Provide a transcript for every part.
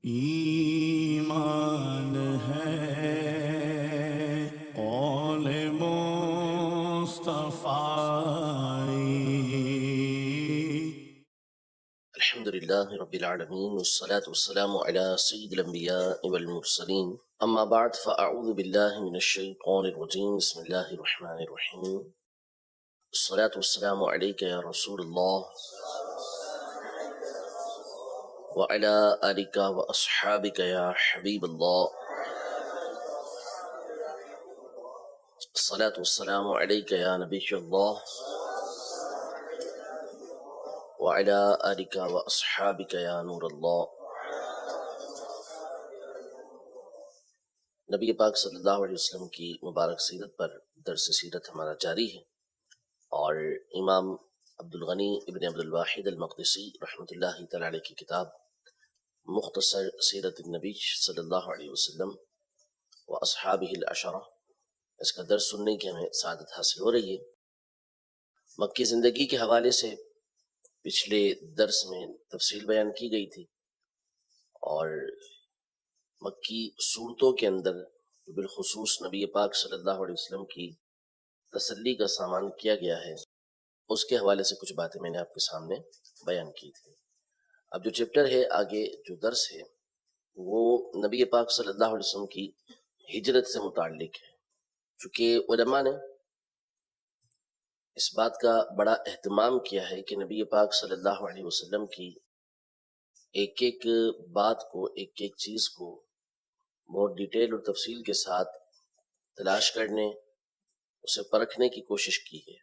ایمان ہے قول مصطفی۔ الحمد لله رب العالمين والصلاة والسلام على سيد الأنبياء والمرسلين أما بعد فأعوذ بالله من الشيطان الرجيم بسم الله الرحمن الرحيم الصلاة والسلام عليك يا رسول الله وعلى آلك وأصحابك يا حبيب الله الصلاة والسلام عليك يا نبي الله وعلى آلك وأصحابك يا نور الله۔ نبی پاک صلی اللہ علیہ وسلم کی مبارک سیرت پر درس سیرت ہمارا جاری ہے، اور امام عبدالغنی ابن عبدالواحد المقدسی رحمۃ اللہ تعالی علیہ کی کتاب مختصر سیرت النبی صلی اللہ علیہ وسلم و اصحابہ العشرہ، اس کا درس سننے کی ہمیں سعادت حاصل ہو رہی ہے۔ مکی زندگی کے حوالے سے پچھلے درس میں تفصیل بیان کی گئی تھی، اور مکی صورتوں کے اندر بالخصوص نبی پاک صلی اللہ علیہ وسلم کی تسلی کا سامان کیا گیا ہے، اس کے حوالے سے کچھ باتیں میں نے آپ کے سامنے بیان کی تھی۔ اب جو چیپٹر ہے، آگے جو درس ہے، وہ نبی پاک صلی اللہ علیہ وسلم کی ہجرت سے متعلق ہے۔ چونکہ علماء نے اس بات کا بڑا اہتمام کیا ہے کہ نبی پاک صلی اللہ علیہ وسلم کی ایک ایک بات کو، ایک ایک چیز کو بہت ڈیٹیل اور تفصیل کے ساتھ تلاش کرنے، اسے پرکھنے کی کوشش کی ہے۔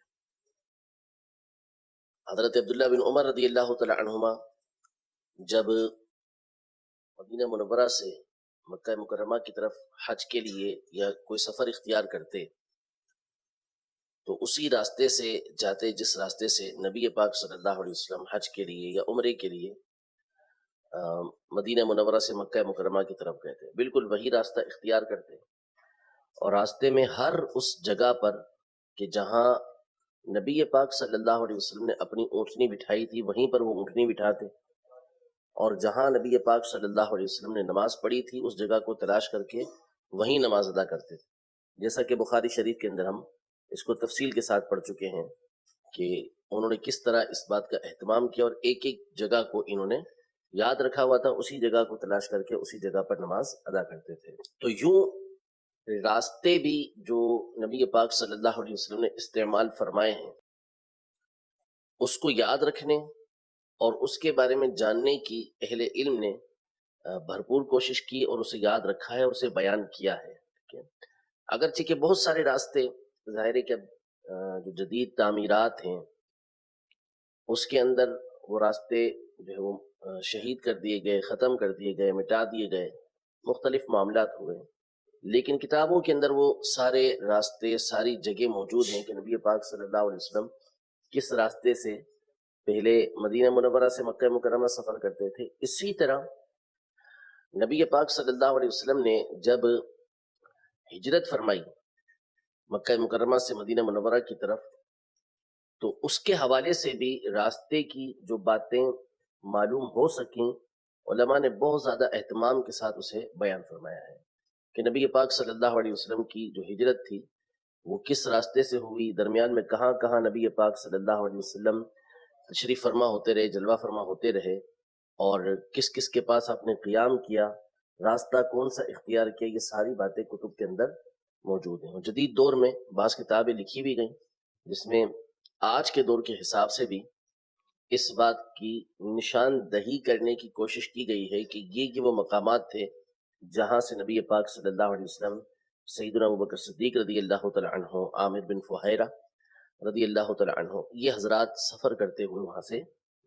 حضرت عبداللہ بن عمر رضی اللہ تعالی عنہما جب مدینہ منورہ سے مکہ مکرمہ کی طرف حج کے لیے یا کوئی سفر اختیار کرتے، تو اسی راستے سے جاتے جس راستے سے نبی پاک صلی اللہ علیہ وسلم حج کے لیے یا عمرے کے لیے مدینہ منورہ سے مکہ مکرمہ کی طرف گئے تھے، بالکل وہی راستہ اختیار کرتے، اور راستے میں ہر اس جگہ پر کہ جہاں نبی پاک صلی اللہ علیہ وسلم نے اپنی اونٹنی بٹھائی تھی، وہیں پر وہ اونٹنی بٹھاتے، اور جہاں نبی پاک صلی اللہ علیہ وسلم نے نماز پڑھی تھی اس جگہ کو تلاش کر کے وہیں نماز ادا کرتے تھے۔ جیسا کہ بخاری شریف کے اندر ہم اس کو تفصیل کے ساتھ پڑھ چکے ہیں کہ انہوں نے کس طرح اس بات کا اہتمام کیا، اور ایک ایک جگہ کو انہوں نے یاد رکھا ہوا تھا، اسی جگہ کو تلاش کر کے اسی جگہ پر نماز ادا کرتے تھے۔ تو یوں راستے بھی جو نبی پاک صلی اللہ علیہ وسلم نے استعمال فرمائے ہیں، اس کو یاد رکھنے اور اس کے بارے میں جاننے کی اہل علم نے بھرپور کوشش کی، اور اسے یاد رکھا ہے اور اسے بیان کیا ہے۔ اگرچہ کہ بہت سارے راستے ظاہر ہے کہ جو جدید تعمیرات ہیں اس کے اندر وہ راستے جو ہے وہ شہید کر دیے گئے، ختم کر دیے گئے، مٹا دیے گئے، مختلف معاملات ہوئے، لیکن کتابوں کے اندر وہ سارے راستے، ساری جگہ موجود ہیں کہ نبی پاک صلی اللہ علیہ وسلم کس راستے سے پہلے مدینہ منورہ سے مکہ مکرمہ سفر کرتے تھے۔ اسی طرح نبی پاک صلی اللہ علیہ وسلم نے جب ہجرت فرمائی مکہ مکرمہ سے مدینہ منورہ کی طرف، تو اس کے حوالے سے بھی راستے کی جو باتیں معلوم ہو سکیں، علماء نے بہت زیادہ اہتمام کے ساتھ اسے بیان فرمایا ہے کہ نبی پاک صلی اللہ علیہ وسلم کی جو ہجرت تھی وہ کس راستے سے ہوئی، درمیان میں کہاں کہاں نبی پاک صلی اللہ علیہ وسلم تشریف فرما ہوتے رہے، جلوہ فرما ہوتے رہے، اور کس کس کے پاس آپ نے قیام کیا، راستہ کون سا اختیار کیا، یہ ساری باتیں کتب کے اندر موجود ہیں۔ جدید دور میں بعض کتابیں لکھی بھی گئیں جس میں آج کے دور کے حساب سے بھی اس بات کی نشاندہی کرنے کی کوشش کی گئی ہے کہ یہ وہ مقامات تھے جہاں سے نبی پاک صلی اللہ علیہ وسلم، سیدنا ابوبکر صدیق رضی اللہ تعالی عنہ، عامر بن فہیرہ رضی اللہ تعالی عنہ، یہ حضرات سفر کرتے ہوئے وہاں سے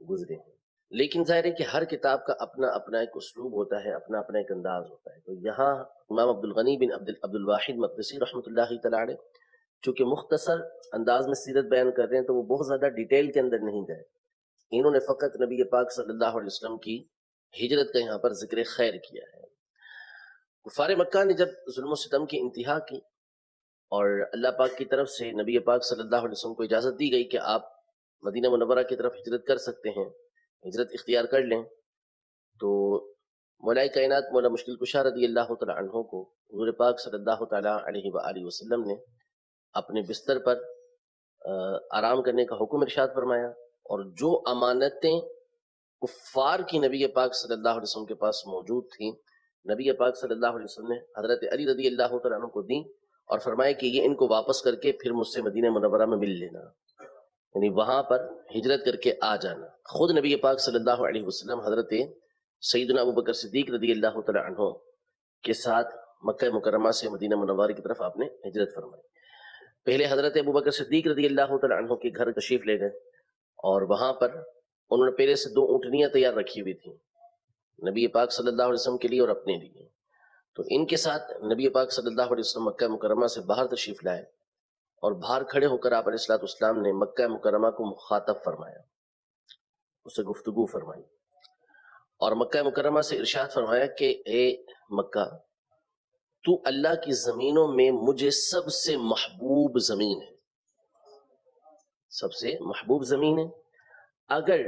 گزرے ہیں۔ لیکن ظاہر ہے کہ ہر کتاب کا اپنا اپنا ایک اسلوب ہوتا ہے، اپنا اپنا ایک انداز ہوتا ہے۔ تو یہاں امام عبدالغنی بن عبدالواحد مقدسی رحمۃ اللہ تعالی علیہ چونکہ مختصر انداز میں سیرت بیان کر رہے ہیں، تو وہ بہت زیادہ ڈیٹیل کے اندر نہیں گئے، انہوں نے فقط نبی پاک صلی اللہ علیہ وسلم کی ہجرت کا یہاں پر ذکر خیر کیا ہے۔ کفار مکہ نے جب ظلم و ستم کی انتہا کی اور اللہ پاک کی طرف سے نبی پاک صلی اللہ علیہ وسلم کو اجازت دی گئی کہ آپ مدینہ منورہ کی طرف ہجرت کر سکتے ہیں، ہجرت اختیار کر لیں، تو مولا کائنات مولا مشکل کشا رضی اللہ تعالی عنہ کو حضور پاک صلی اللہ تعالی علیہ وآلہ وسلم نے اپنے بستر پر آرام کرنے کا حکم ارشاد فرمایا، اور جو امانتیں کفار کی نبی پاک صلی اللہ علیہ وسلم کے پاس موجود تھیں، نبی پاک صلی اللہ علیہ وسلم نے حضرت علی رضی اللہ تعالیٰ عنہ کو دیں اور فرمایا کہ یہ ان کو واپس کر کے پھر مجھ سے مدینہ منورہ میں مل لینا، یعنی وہاں پر ہجرت کر کے آ جانا۔ خود نبی پاک صلی اللہ علیہ وسلم حضرت سیدنا ابوبکر صدیق رضی اللہ تعالیٰ عنہ کے ساتھ مکہ مکرمہ سے مدینہ منورہ کی طرف آپ نے ہجرت فرمائی۔ پہلے حضرت ابوبکر صدیق رضی اللہ تعالیٰ عنہ کے گھر تشریف لے گئے، اور وہاں پر انہوں نے پہلے سے 2 اونٹنیاں تیار رکھی ہوئی تھیں نبی پاک صلی اللہ علیہ وسلم کے لیے اور اپنے لیے، تو ان کے ساتھ نبی پاک صلی اللہ علیہ وسلم مکہ مکرمہ سے باہر تشریف لائے، اور باہر کھڑے ہو کر آپ علیہ الصلوۃ والسلام نے مکہ مکرمہ کو مخاطب فرمایا، اسے گفتگو فرمائی، اور مکہ مکرمہ سے ارشاد فرمایا کہ اے مکہ، تو اللہ کی زمینوں میں مجھے سب سے محبوب زمین ہے، سب سے محبوب زمین ہے۔ اگر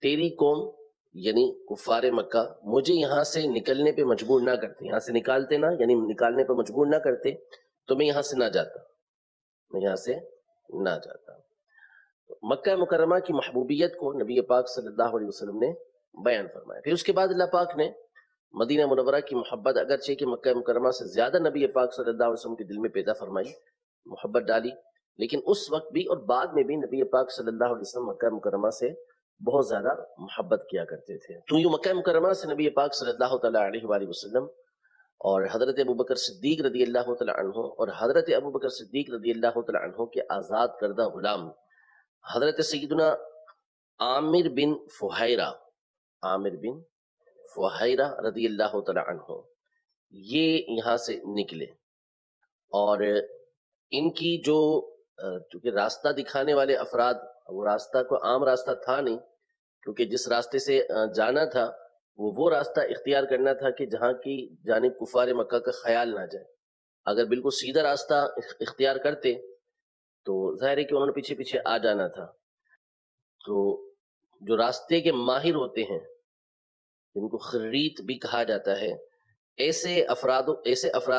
تیری قوم یعنی کفار مکہ مجھے یہاں سے نکلنے پہ مجبور نہ کرتے، یہاں سے نکالتے نہ، یعنی نکالنے پہ مجبور نہ کرتے، تو میں یہاں سے نہ جاتا، میں یہاں سے نہ جاتا۔ مکہ مکرمہ کی محبوبیت کو نبی پاک صلی اللہ علیہ وسلم نے بیان فرمایا۔ پھر اس کے بعد اللہ پاک نے مدینہ منورہ کی محبت اگرچہ کہ مکہ مکرمہ سے زیادہ نبی پاک صلی اللہ علیہ وسلم کے دل میں پیدا فرمائی، محبت ڈالی، لیکن اس وقت بھی اور بعد میں بھی نبی پاک صلی اللہ علیہ وسلم مکہ مکرمہ سے بہت زیادہ محبت کیا کرتے تھے۔ تو یوں مکہ مکرمہ سے نبی پاک صلی اللہ تعالیٰ علیہ وآلہ وسلم اور حضرت ابوبکر صدیق رضی اللہ تعالیٰ عنہ اور حضرت ابوبکر صدیق رضی اللہ تعالیٰ عنہ کے آزاد کردہ غلام حضرت سیدنا عامر بن فہیرہ رضی اللہ تعالیٰ عنہ یہ یہاں سے نکلے، اور ان کی جو چونکہ راستہ دکھانے والے افراد، وہ راستہ کوئی عام راستہ تھا نہیں، کیونکہ جس راستے سے جانا تھا وہ راستہ اختیار کرنا تھا کہ جہاں کی جانب کفار مکہ کا خیال نہ جائے۔ اگر بالکل سیدھا راستہ اختیار کرتے تو ظاہر ہے کہ انہوں نے پیچھے پیچھے آ جانا تھا۔ تو جو راستے کے ماہر ہوتے ہیں جن کو خریت بھی کہا جاتا ہے، ایسے افراد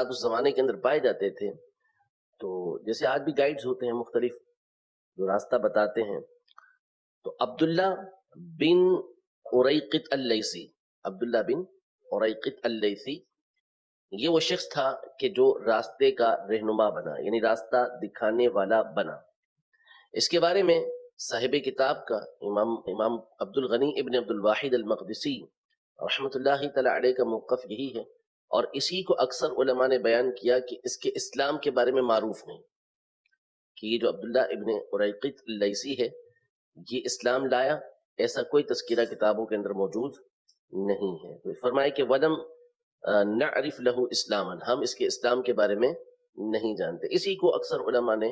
اس زمانے کے اندر پائے جاتے تھے۔ تو جیسے آج بھی گائیڈز ہوتے ہیں مختلف جو راستہ بتاتے ہیں، تو عبداللہ بن اریقط اللیثی یہ وہ شخص تھا کہ جو راستے کا رہنما بنا، یعنی راستہ دکھانے والا بنا۔ اس کے بارے میں صاحب کتاب کا امام عبد الغنی ابن عبد الواحد المقدسی رحمۃ اللہ تعالی علیہ کا موقف یہی ہے، اور اسی کو اکثر علماء نے بیان کیا کہ اس کے اسلام کے بارے میں معروف نہیں، کہ یہ جو عبداللہ ابن اریقط اللیثی ہے یہ اسلام لایا، ایسا کوئی تذکرہ کتابوں کے اندر موجود نہیں ہے۔ تو فرمایا کہ وَلَمْ نَعْرِفْ لَهُ اسلاما، ہم اس کے اسلام کے بارے میں نہیں جانتے، اسی کو اکثر علماء نے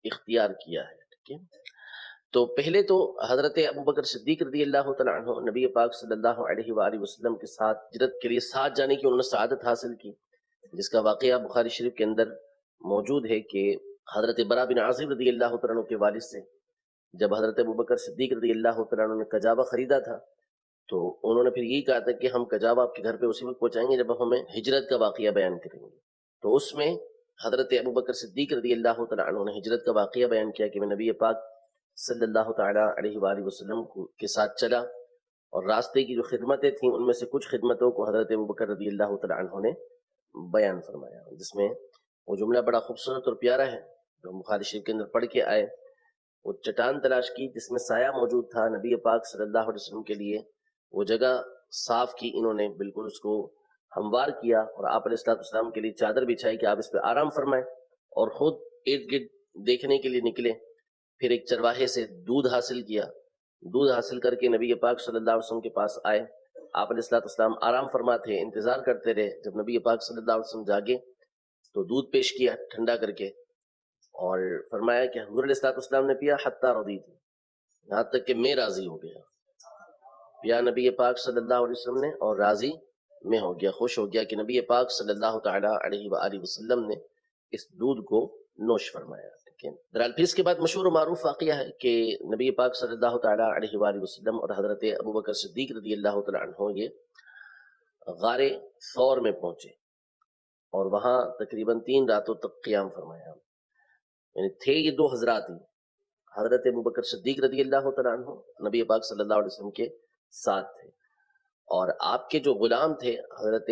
اختیار کیا ہے۔ ٹھیک ہے، تو پہلے تو حضرت ابوبکر صدیق رضی اللہ تعالیٰ عنہ نبی پاک صلی اللہ علیہ وآلہ وسلم کے ساتھ ہجرت کے لیے ساتھ جانے کی انہوں نے سعادت حاصل کی، جس کا واقعہ بخاری شریف کے اندر موجود ہے کہ حضرت برا بن عازب رضی اللہ تعالیٰ عنہ کے والد سے جب حضرت ابوبکر صدیق رضی اللہ تعالیٰ عنہ نے کجاوا خریدا تھا، تو انہوں نے پھر یہی کہا تھا کہ ہم کجاوا آپ کے گھر پہ اسی وقت پہنچائیں گے جب ہمیں ہجرت کا واقعہ بیان کریں گے۔ تو اس میں حضرت ابوبکر صدیق رضی اللہ تعالیٰ عنہ نے ہجرت کا واقعہ بیان کیا کہ میں نبی پاک صلی اللہ تعالیٰ علیہ وآلہ وسلم کے ساتھ چلا، اور راستے کی جو خدمتیں تھیں ان میں سے کچھ خدمتوں کو حضرت ابوبکر رضی اللہ تعالیٰ عنہ نے بیان فرمایا، جس میں وہ جملہ بڑا خوبصورت اور پیارا ہے جو بخاری شریف کے اندر پڑھ کے آئے۔ وہ چٹان تلاش کی جس میں سایہ موجود تھا نبی پاک صلی اللہ علیہ وسلم کے لیے، وہ جگہ صاف کی انہوں نے، بالکل اس کو ہموار کیا، اور آپ علیہ السلام کے لیے چادر بچھائی کہ آپ اس پہ آرام فرمائیں، اور خود ارد گرد دیکھنے کے لیے نکلے۔ پھر ایک چرواہے سے دودھ حاصل کیا، دودھ حاصل کر کے نبی پاک صلی اللہ علیہ وسلم کے پاس آئے، آپ علیہ السلام آرام فرما تھے، انتظار کرتے رہے۔ جب نبی پاک صلی اللہ علیہ وسلم جاگے تو دودھ پیش کیا ٹھنڈا کر کے، اور فرمایا کہ حضور علیہ السلام نے پیا حتی رضیت، یہاں تک کہ میں راضی ہو گیا، پیا نبی پاک صلی اللہ علیہ وسلم نے اور راضی میں ہو گیا، خوش ہو گیا کہ نبی پاک صلی اللہ تعالیٰ علیہ وآلہ وسلم نے اس دودھ کو نوش فرمایا۔ درحال پھر اس کے بعد مشہور و معروف واقعہ ہے کہ نبی پاک صلی اللہ تعالیٰ علیہ وآلہ وسلم اور حضرت ابوبکر صدیق رضی اللہ تعالیٰ عنہ یہ غار ثور میں پہنچے اور وہاں تقریباً 3 راتوں تک قیام فرمایا. یعنی تھے یہ 2 حضرات ہی، حضرت ابوبکر صدیق رضی اللہ تعالیٰ عنہ نبی پاک صلی اللہ علیہ وسلم کے ساتھ تھے، اور آپ کے جو غلام تھے حضرت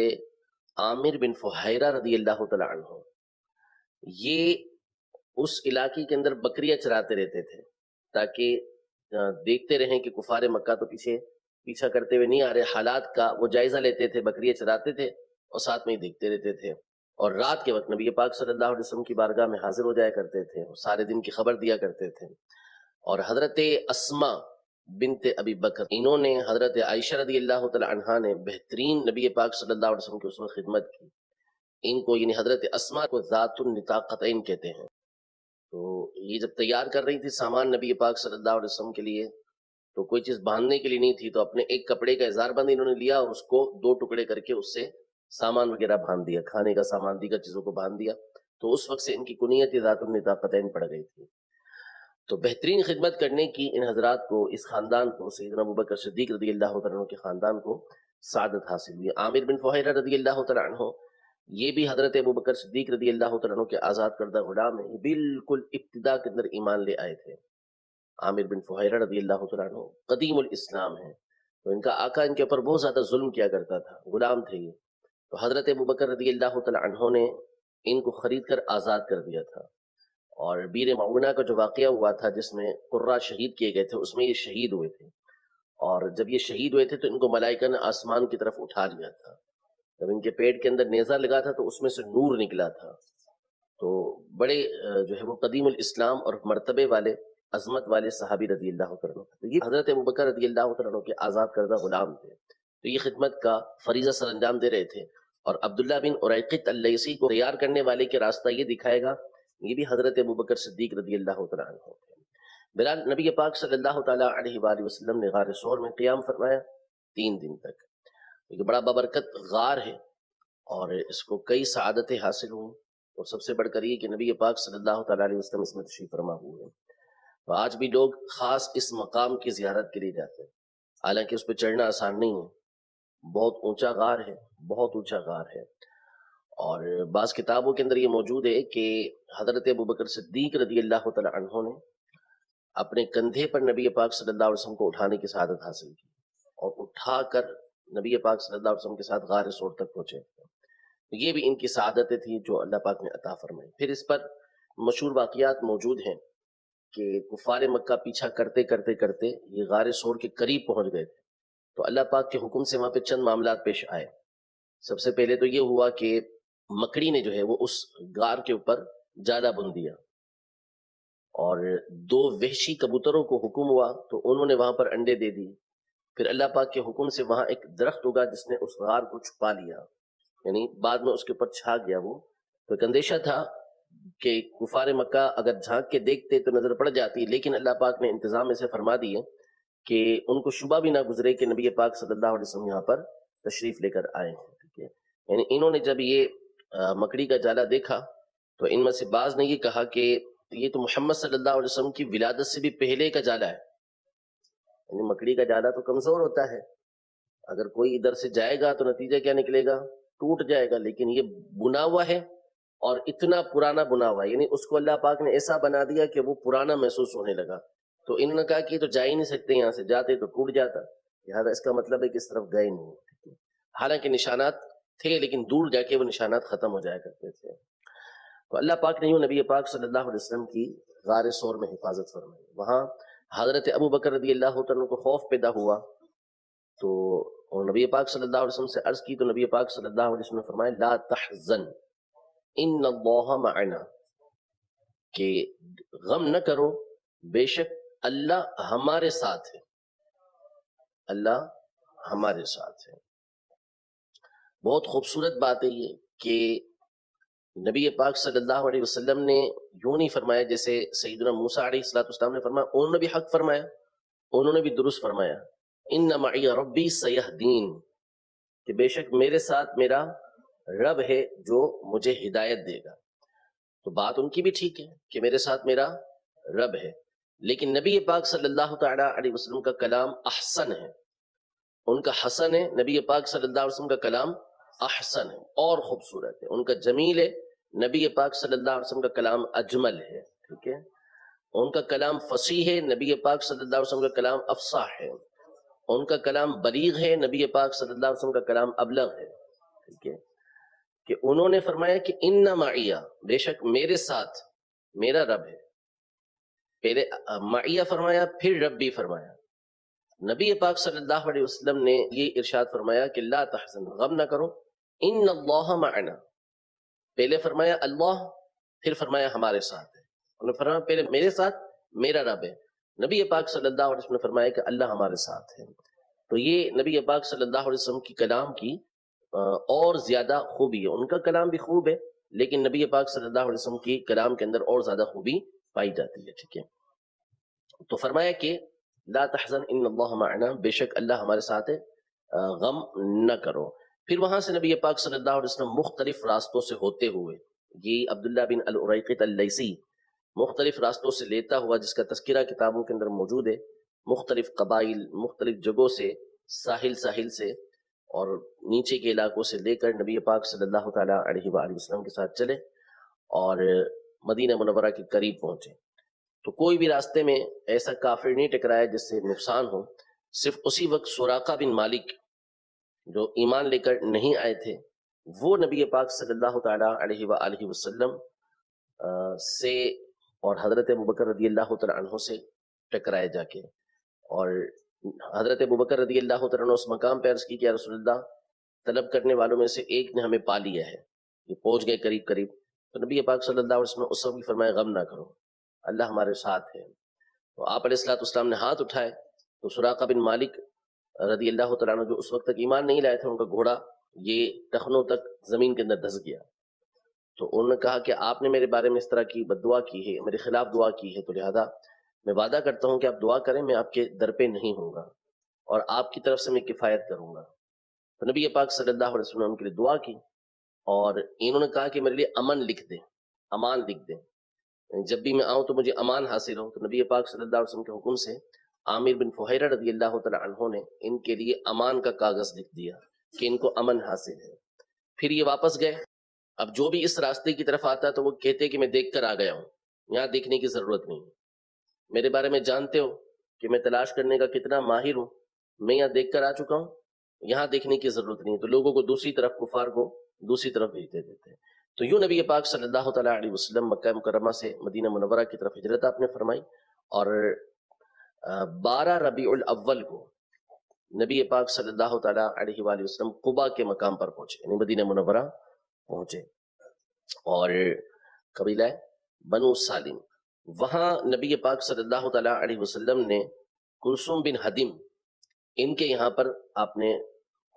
عامر بن فہیرہ رضی اللہ تعالیٰ عنہ، یہ اس علاقے کے اندر بکریاں چراتے رہتے تھے تاکہ دیکھتے رہیں کہ کفار مکہ تو پیچھا کرتے ہوئے نہیں آ رہے، حالات کا وہ جائزہ لیتے تھے، بکریاں چراتے تھے اور ساتھ میں ہی دیکھتے رہتے تھے. اور رات کے وقت نبی پاک صلی اللہ علیہ وسلم کی بارگاہ میں حاضر ہو جایا کرتے تھے، سارے دن کی خبر دیا کرتے تھے. اور حضرت اسما بنت ابی بکر، انہوں نے حضرت عائشہ رضی اللہ تعالی عنہا نے بہترین نبی پاک صلی اللہ علیہ وسلم کی اس وقت خدمت کی. ان کو یعنی حضرت اسما کو ذات النطاقتین کہتے ہیں. تو یہ جب تیار کر رہی تھی سامان نبی پاک صلی اللہ علیہ وسلم کے لیے، تو کوئی چیز باندھنے کے لیے نہیں تھی، تو اپنے ایک کپڑے کا اظہار بند انہوں نے لیا اور اس کو 2 ٹکڑے کر کے اس سے سامان وغیرہ باندھ دیا، کھانے کا سامان، دیگر چیزوں کو باندھ دیا. تو اس وقت سے ان کی کنیت ذات النطاقتین پڑ گئی تھی. تو بہترین خدمت کرنے کی ان حضرات کو، اس خاندان کو، سیدنا ابوبکر صدیق رضی اللہ تعالیٰ عنہ کے خاندان کو سعادت حاصل ہوئی. عامر بن فہیرہ رضی اللہ تعالیٰ عنہ، یہ بھی حضرت ابوبکر صدیق رضی اللہ تعالیٰ عنہ کے آزاد کردہ غلام ہیں. یہ بالکل ابتدا کے اندر ایمان لے آئے تھے. عامر بن فہیرہ رضی اللہ تعالیٰ عنہ قدیم الاسلام ہیں، تو ان کا آقا ان کے اوپر بہت زیادہ ظلم کیا کرتا تھا، غلام تھے یہ. تو حضرت ابوبکر رضی اللہ تعالیٰ عنہ نے ان کو خرید کر آزاد کر دیا تھا. اور بیر معونہ کا جو واقعہ ہوا تھا جس میں قرہ شہید کیے گئے تھے، اس میں یہ شہید ہوئے تھے. اور جب یہ شہید ہوئے تھے تو ان کو ملائکہ نے آسمان کی طرف اٹھا لیا تھا. جب ان کے پیٹ کے اندر نیزہ لگا تھا تو اس میں سے نور نکلا تھا. تو بڑے جو ہے وہ قدیم الاسلام اور مرتبے والے، عظمت والے صحابی رضی اللہ تعالیٰ عنہ. یہ حضرت ابوبکر رضی اللہ تعالیٰ عنہ کے آزاد کردہ غلام تھے، تو یہ خدمت کا فریضہ سر انجام دے رہے تھے. اور عبداللہ بن اریقط اللیثی کو تیار کرنے والے کے راستہ یہ دکھائے گا، یہ بھی حضرت ابوبکر صدیق رضی اللہ تعالیٰ عنہ تھے. بہرحال نبی پاک صلی اللہ تعالیٰ علیہ وآلہ وسلم نے غار ثور میں قیام فرمایا 3 دن تک. یہ بڑا بابرکت غار ہے اور اس کو کئی سعادتیں حاصل ہوئیں، اور سب سے بڑھ کر یہ کہ نبی پاک صلی اللہ تعالیٰ علیہ وسلم اس میں تشریف فرما ہوئے ہیں. تو آج بھی لوگ خاص اس مقام کی زیارت کے لیے جاتے ہیں، حالانکہ اس پہ چڑھنا آسان نہیں ہے، بہت اونچا غار ہے، بہت اونچا غار ہے. اور بعض کتابوں کے اندر یہ موجود ہے کہ حضرت ابوبکر صدیق رضی اللہ تعالیٰ عنہ نے اپنے کندھے پر نبی پاک صلی اللہ علیہ وسلم کو اٹھانے کی سعادت حاصل کی اور اٹھا کر نبی پاک صلی اللہ علیہ وسلم کے ساتھ غار ثور تک پہنچے. یہ بھی ان کی سعادتیں تھیں جو اللہ پاک نے عطا فرمائی. پھر اس پر مشہور واقعات موجود ہیں کہ کفار مکہ پیچھا کرتے کرتے کرتے یہ غار ثور کے قریب پہنچ گئے تھے. تو اللہ پاک کے حکم سے وہاں پہ چند معاملات پیش آئے. سب سے پہلے تو یہ ہوا کہ مکڑی نے جو ہے وہ اس غار کے اوپر جالا بن دیا، اور 2 وحشی کبوتروں کو حکم ہوا تو انہوں نے وہاں پر انڈے دے دی. پھر اللہ پاک کے حکم سے وہاں ایک درخت اگا جس نے اس غار کو چھپا لیا، یعنی بعد میں اس کے اوپر چھا گیا وہ. تو ایک اندیشہ تھا کہ کفار مکہ اگر جھانک کے دیکھتے تو نظر پڑ جاتی، لیکن اللہ پاک نے انتظام ایسے فرما دیے کہ ان کو شبہ بھی نہ گزرے کہ نبی پاک صلی اللہ علیہ وسلم یہاں پر تشریف لے کر آئے ہیں. ٹھیک ہے، یعنی انہوں نے جب یہ مکڑی کا جالا دیکھا تو ان میں سے بعض نے یہ کہا کہ یہ تو محمد صلی اللہ علیہ وسلم کی ولادت سے بھی پہلے کا جالا ہے. یعنی مکڑی کا جالا تو کمزور ہوتا ہے، اگر کوئی ادھر سے جائے گا تو نتیجہ کیا نکلے گا، ٹوٹ جائے گا. لیکن یہ بنا ہوا ہے اور اتنا پرانا بنا ہوا ہے، یعنی اس کو اللہ پاک نے ایسا بنا دیا کہ وہ پرانا محسوس ہونے لگا. تو انہوں نے کہا کہ یہ تو جا ہی نہیں سکتے، یہاں سے جاتے تو ٹوٹ جاتا، لہٰذا اس کا مطلب ہے کہ اس طرف گئے نہیں. حالانکہ نشانات تھے لیکن دور جا کے وہ نشانات ختم ہو جایا کرتے تھے. تو اللہ پاک نے یوں نبی پاک صلی اللہ علیہ وسلم کی غار ثور میں حفاظت فرمائی. وہاں حضرت ابوبکر رضی اللہ تعالیٰ کو خوف پیدا ہوا تو نبی پاک صلی اللہ علیہ وسلم سے عرض کی، تو نبی پاک صلی اللہ علیہ وسلم نے فرمایا لا تحزن ان اللہ معنا، کہ غم نہ کرو، بے شک اللہ ہمارے ساتھ ہے، اللہ ہمارے ساتھ ہے. بہت خوبصورت بات ہے یہ کہ نبی پاک صلی اللہ علیہ وسلم نے یوں نہیں فرمایا جیسے سیدنا موسیٰ علیہ السلام نے فرمایا. انہوں نے بھی حق فرمایا، انہوں نے بھی درست فرمایا، ان معی ربی سیہدین، کہ بے شک میرے ساتھ میرا رب ہے جو مجھے ہدایت دے گا. تو بات ان کی بھی ٹھیک ہے کہ میرے ساتھ میرا رب ہے، لیکن نبی پاک صلی اللہ تعالی علیہ وسلم کا کلام احسن ہے. ان کا حسن ہے، نبی پاک صلی اللہ علیہ وسلم کا کلام احسن ہے اور خوبصورت ہے، ان کا جمیل ہے، نبی پاک صلی اللہ علیہ وسلم کا کلام اجمل ہے، ٹھیک ہے، ان کا کلام فصیح ہے، نبی پاک صلی اللہ علیہ وسلم کا کلام افصاح ہے، ان کا کلام بلیغ ہے، نبی پاک صلی اللہ علیہ وسلم کا کلام ابلغ ہے، ٹھیک ہے، کہ انہوں نے فرمایا کہ ان معیہ، بے شک میرے ساتھ میرا رب ہے، پہلے معیہ فرمایا پھر رب بھی فرمایا۔ نبی پاک صلی اللہ علیہ وسلم نے یہ ارشاد فرمایا کہ لا تحزن، غم نہ کرو، ان اللہ معنا، پہلے فرمایا اللہ، پھر فرمایا ہمارے ساتھ ہے، انہوں نے فرمایا پہلے میرے ساتھ میرا رب ہے، نبی پاک صلی اللہ علیہ وسلم نے فرمایا کہ اللہ ہمارے ساتھ ہے۔ تو یہ نبی پاک صلی اللہ علیہ وسلم کی کلام کی اور زیادہ خوبی ہے، ان کا کلام بھی خوب ہے لیکن نبی پاک صلی اللہ علیہ وسلم کی کلام کے اندر اور زیادہ خوبی پائی جاتی ہے، ٹھیک ہے۔ تو فرمایا کہ لا تحزن ان اللہ معنا، بے شک اللہ ہمارے ساتھ ہے، غم نہ کرو۔ پھر وہاں سے نبی پاک صلی اللہ علیہ وسلم مختلف راستوں سے ہوتے ہوئے، یہ عبداللہ بن الاریقط اللیثی مختلف راستوں سے لیتا ہوا، جس کا تذکرہ کتابوں کے اندر موجود ہے، مختلف قبائل، مختلف جگہوں سے، ساحل سے اور نیچے کے علاقوں سے لے کر نبی پاک صلی اللہ تعالیٰ علیہ وآلہ وسلم کے ساتھ چلے اور مدینہ منورہ کے قریب پہنچے۔ تو کوئی بھی راستے میں ایسا کافر نہیں ٹکرایا جس سے نقصان ہو، صرف اسی وقت سراقہ بن مالک جو ایمان لے کر نہیں آئے تھے، وہ نبی پاک صلی اللہ تعالیٰ علیہ وآلہ وسلم سے اور حضرت ابوبکر رضی اللہ تعالیٰ عنہ سے ٹکرائے جا کے، اور حضرت ابوبکر رضی اللہ تعالیٰ عنہ اس مقام پہ عرض کی کہ یا رسول اللہ، طلب کرنے والوں میں سے ایک نے ہمیں پا لیا ہے، یہ پہنچ گئے قریب، تو نبی پاک صلی اللہ علیہ وسلم نے اس وقت بھی فرمایا غم نہ کرو، اللہ ہمارے ساتھ ہے۔ تو آپ علیہ السلام نے ہاتھ اٹھائے تو سراقہ بن مالک رضی اللہ تعالیٰ عنہ جو اس وقت تک ایمان نہیں لائے تھے، ان کا گھوڑا یہ ٹخنوں تک زمین کے اندر دھس گیا۔ تو انہوں نے کہا کہ آپ نے میرے بارے میں اس طرح کی بد دعا کی ہے، میرے خلاف دعا کی ہے، تو لہذا میں وعدہ کرتا ہوں کہ آپ دعا کریں، میں آپ کے در پہ نہیں ہوں گا اور آپ کی طرف سے میں کفایت کروں گا۔ تو نبی پاک صلی اللہ علیہ وسلم نے ان کے لیے دعا کی اور انہوں نے کہا کہ میرے لیے امن لکھ دیں، امان لکھ دیں، جب بھی میں آؤں تو مجھے امان حاصل ہو۔ تو نبی پاک صلی اللہ علیہ وسلم کے حکم سے عامر بن فہیرہ رضی اللہ تعالیٰ عنہ نے ان کے لیے امان کا کاغذ لکھ دیا کہ ان کو امن حاصل ہے۔ پھر یہ واپس گئے۔ اب جو بھی اس راستے کی طرف آتا تو وہ کہتے کہ میں دیکھ کر آ گیا ہوں، یہاں دیکھنے کی ضرورت نہیں، میرے بارے میں جانتے ہو کہ میں تلاش کرنے کا کتنا ماہر ہوں، میں یہاں دیکھ کر آ چکا ہوں، یہاں دیکھنے کی ضرورت نہیں، تو لوگوں کو دوسری طرف، کفار کو دوسری طرف بھیجتے دیتے ہیں۔ تو یوں نبی پاک صلی اللہ تعالیٰ علیہ وسلم مکہ مکرمہ سے مدینہ منورہ کی طرف ہجرت آپ نے فرمائی، اور 12 ربیع الاول کو نبی پاک صلی اللہ تعالیٰ علیہ وآلہ وسلم قبا کے مقام پر پہنچے، یعنی مدینہ منورہ پہنچے، اور قبیلہ بنو سالم، وہاں نبی پاک صلی اللہ تعالیٰ علیہ وسلم نے کلثوم بن حدیم ان کے یہاں پر آپ نے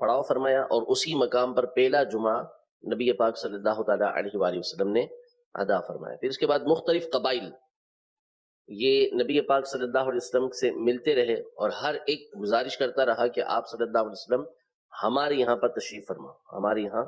پڑاؤ فرمایا، اور اسی مقام پر پہلا جمعہ نبی پاک صلی اللہ تعالیٰ علیہ وآلہ وسلم نے ادا فرمایا۔ پھر اس کے بعد مختلف قبائل یہ نبی پاک صلی اللہ علیہ وسلم سے ملتے رہے، اور ہر ایک گزارش کرتا رہا کہ آپ صلی اللہ علیہ وسلم ہمارے یہاں پر تشریف فرما، ہمارے یہاں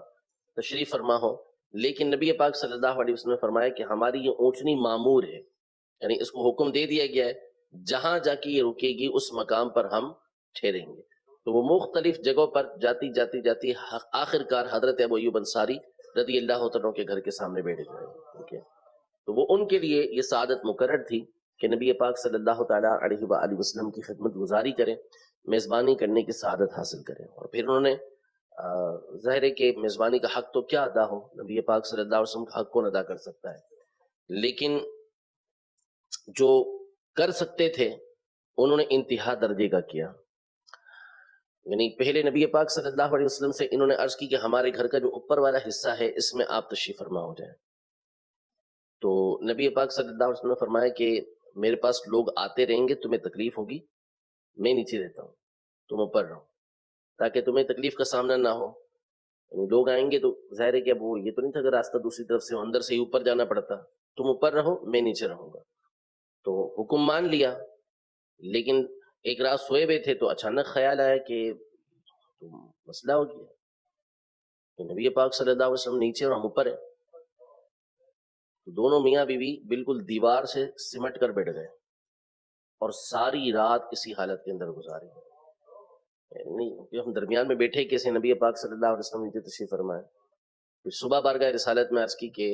تشریف فرما ہو، لیکن نبی پاک صلی اللہ علیہ وسلم نے فرمایا کہ ہماری یہ اونچنی معمور ہے، یعنی اس کو حکم دے دیا گیا ہے جہاں جا کے یہ رکے گی اس مقام پر ہم ٹھہریں گے۔ تو وہ مختلف جگہوں پر جاتی آخر کار حضرت ابو ایوب انصاری رضی اللہ عنہ کے گھر کے سامنے بیٹھ گئے، ٹھیک ہے۔ تو وہ ان کے لیے یہ سعادت مقرر تھی کہ نبی پاک صلی اللہ تعالیٰ علیہ وآلہ وسلم کی خدمت گزاری کریں، میزبانی کرنے کی سعادت حاصل کریں، اور پھر انہوں نے ظاہر ہے کہ میزبانی کا حق تو کیا ادا ہو، نبی پاک صلی اللہ علیہ وسلم کا حق کون ادا کر سکتا ہے، لیکن جو کر سکتے تھے انہوں نے انتہا درجے کا کیا۔ یعنی پہلے نبی پاک صلی اللہ علیہ وسلم سے انہوں نے عرض کی کہ ہمارے گھر کا جو اوپر والا حصہ ہے اس میں آپ تشریف فرما ہو جائیں۔ تو نبی پاک صلی اللہ علیہ وسلم نے فرمایا کہ میرے پاس لوگ آتے رہیں گے، تمہیں تکلیف ہوگی، میں نیچے رہتا ہوں، تم اوپر رہو تاکہ تمہیں تکلیف کا سامنا نہ ہو۔ یعنی لوگ آئیں گے تو ظاہر ہے کہ اب وہ یہ تو نہیں تھا کہ راستہ دوسری طرف سے اندر سے ہی اوپر جانا پڑتا، تم اوپر رہو میں نیچے رہوں گا۔ تو حکم مان لیا، لیکن ایک رات سوئے ہوئے تھے تو اچانک خیال آیا کہ مسئلہ ہو گیا کہ نبی پاک صلی اللہ علیہ وسلم نیچے اور ہم اوپر ہیں۔ تو دونوں میاں بیوی بالکل دیوار سے سمٹ کر بیٹھ گئے اور ساری رات اسی حالت کے اندر گزاری۔ نہیں کہ ہم درمیان میں بیٹھے کیسے نبی پاک صلی اللہ علیہ وسلم نیچے تشریف فرمائے. پھر صبح بارگاہ رسالت میں عرض کی کہ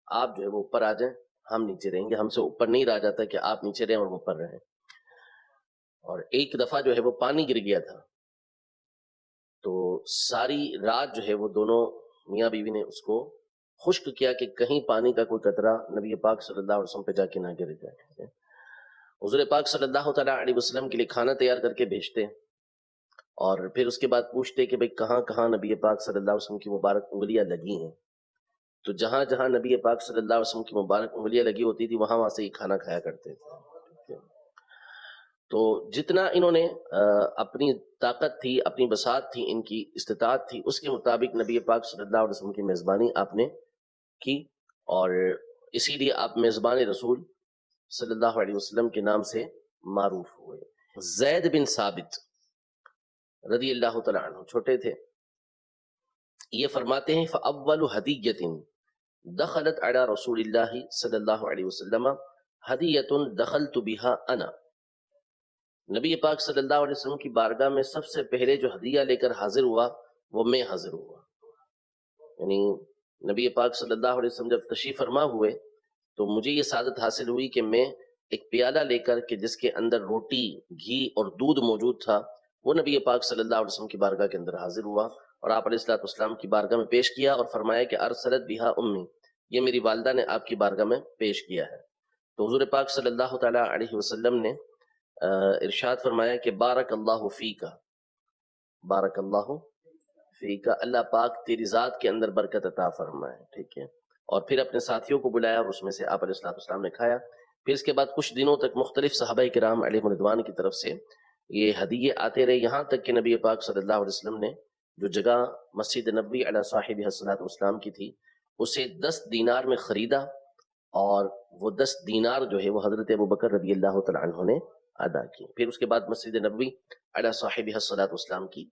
آپ جو ہے وہ اوپر آ جائیں، ہم نیچے رہیں گے. ہم سے اوپر نہیں رہا جاتا کہ آپ نیچے رہیں اور وہ اوپر رہیں. اور ایک دفعہ جو ہے وہ پانی گر گیا تھا، تو ساری رات جو ہے وہ دونوں میاں بیوی نے اس کو خشک کیا کہ کہیں پانی کا کوئی قطرہ نبی پاک صلی اللہ علیہ وسلم پہ جا کے نہ گر جائے. حضور پاک صلی اللہ تعالیٰ علیہ وسلم کے لیے کھانا تیار کر کے بھیجتے اور پھر اس کے بعد پوچھتے کہ بھئی کہاں کہاں نبی پاک صلی اللہ علیہ وسلم کی مبارک انگلیاں لگی ہیں. تو جہاں جہاں نبی پاک صلی اللہ علیہ وسلم کی مبارک انگلیاں لگی ہوتی تھی وہاں سے ہی کھانا کھایا کرتے تھے. تو جتنا انہوں نے اپنی طاقت تھی، اپنی بساط تھی، ان کی استطاعت تھی، اس کے مطابق نبی پاک صلی اللہ علیہ وسلم کی میزبانی آپ نے کی. اور اسی لیے آپ میزبان رسول صلی اللہ علیہ وسلم کے نام سے معروف ہوئے. زید بن ثابت رضی اللہ تعالیٰ عنہ چھوٹے تھے. یہ فرماتے ہیں فَأَوَّلُ هَدِيَّةٍ دخلت علی رسول اللہ صلی اللہ علیہ وسلم هدیۃ دخلت بها انا. نبی پاک صلی اللہ علیہ وسلم کی بارگاہ میں سب سے پہلے جو ہدیہ لے کر حاضر ہوا وہ میں حاضر ہوا. یعنی نبی پاک صلی اللہ علیہ وسلم جب تشریف فرما ہوئے تو مجھے یہ سعادت حاصل ہوئی کہ میں ایک پیالہ لے کر کہ جس کے اندر روٹی، گھی اور دودھ موجود تھا وہ نبی پاک صلی اللہ علیہ وسلم کی بارگاہ کے اندر حاضر ہوا اور آپ علیہ الصلوۃ والسلام کی بارگاہ میں پیش کیا اور فرمایا کہ ارسلت بہا امی، یہ میری والدہ نے آپ کی بارگاہ میں پیش کیا ہے. تو حضور پاک صلی اللہ تعالیٰ علیہ وسلم نے ارشاد فرمایا کہ بارک اللہ فیکا، بارک اللہ فیکا، اللہ پاک تیری ذات کے اندر برکت عطا فرمائے. ٹھیک ہے. اور پھر اپنے ساتھیوں کو بلایا اور اس میں سے آپ علیہ الصلوۃ والسلام نے کھایا. پھر اس کے بعد کچھ دنوں تک مختلف صحابہ کرام علیہم رضوان کی طرف سے یہ ہدیے آتے رہے، یہاں تک کہ نبی پاک صلی اللہ علیہ وسلم نے جو جگہ مسجد نبوی علی صاحبہ الصلوۃ والسلام کی تھی اسے 10 دینار میں خریدا اور وہ 10 دینار جو ہے وہ حضرت ابوبکر رضی اللہ تعالیٰ عنہ نے ادا کی. پھر اس کے بعد مسجد نبوی علی صاحبہ الصلوۃ والسلام کی